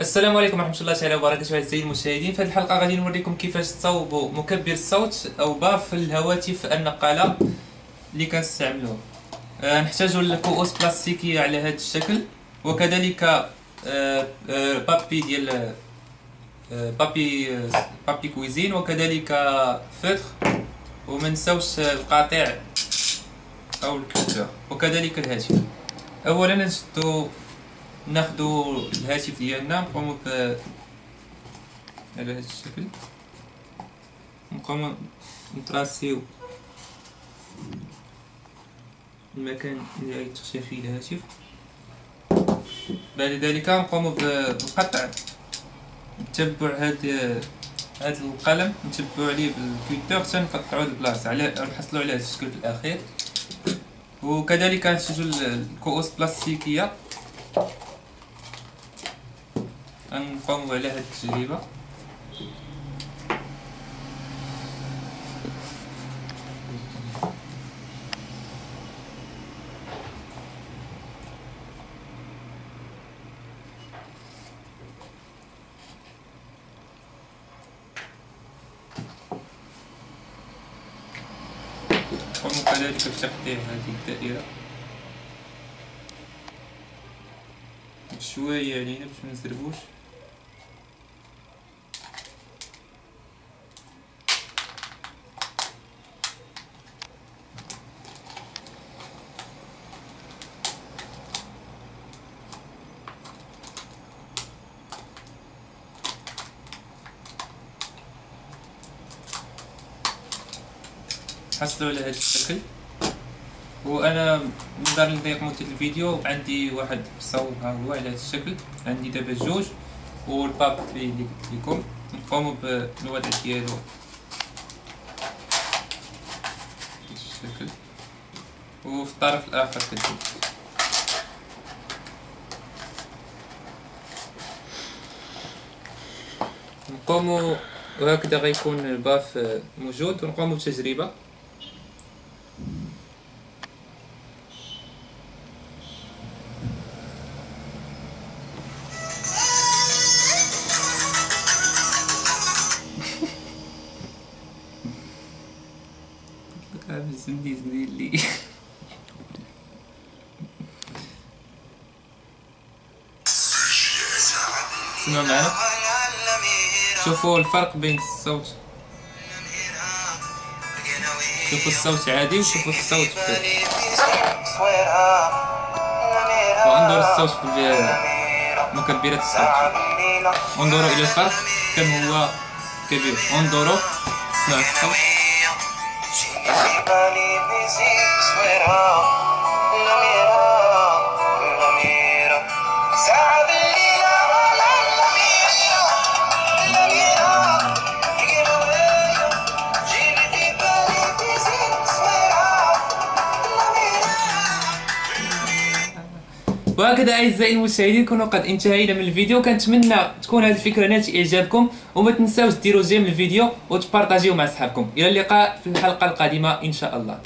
السلام عليكم ورحمه الله تعالى وبركاته اعزائي المشاهدين. في هذه الحلقه غادي نوريكم كيفاش تصاوبوا مكبر الصوت او باف في الهواتف النقاله اللي كنستعملوه. نحتاجوا الكؤوس بلاستيكيه على هذا الشكل، وكذلك بابي ديال بابي كويزين، وكذلك فطر، وما نساوش القاطع او الكتة، وكذلك الهاتف. اولا ناخدو الهاتف ديالنا، نقومو على هذا الشكل، نقومو نتراسيو المكان اللي غيتخشى فيه الهاتف. بعد ذلك نقومو بقطع نتبع هاد القلم، نتبعو عليه بالكويتور حتى نقطعو البلاصه على نحصلو على هذا الشكل في الاخير. وكذلك نحتاجو الكؤوس بلاستيكيه، نقومو على هذه التجربه. نقومو كذلك بتقطيع هذه الدائره بشويه علينا باش منزربوش. حصلوا على هذا الشكل. وانا من دار نضيق مدة الفيديو عندي واحد صوب ها هو على هذا الشكل، عندي دابا جوج، والباب اللي قلت لكم نقوموا بالوضع ديالو بهذا الشكل، وفي الطرف الاخر كذلك. نقوموا وهكذا غيكون الباف موجود، ونقوموا بتجربة. الزنديز ديال لي سمعوا معنا، شوفوا الفرق بين الصوت، شوفوا الصوت عادي وشوفوا الصوت وانظروا الصوت في مكبرات الصوت، انظروا الى الفرق كم هو كبير. انظروا، اسمعوا الصوت. وهكذا اعزائي المشاهدين كنا قد انتهينا من الفيديو. كنتمنى تكون هذه الفكره نالت اعجابكم، وما تنساوش ديروا جيم للفيديو وتبارطاجيو مع اصحابكم. الى اللقاء في الحلقه القادمه ان شاء الله.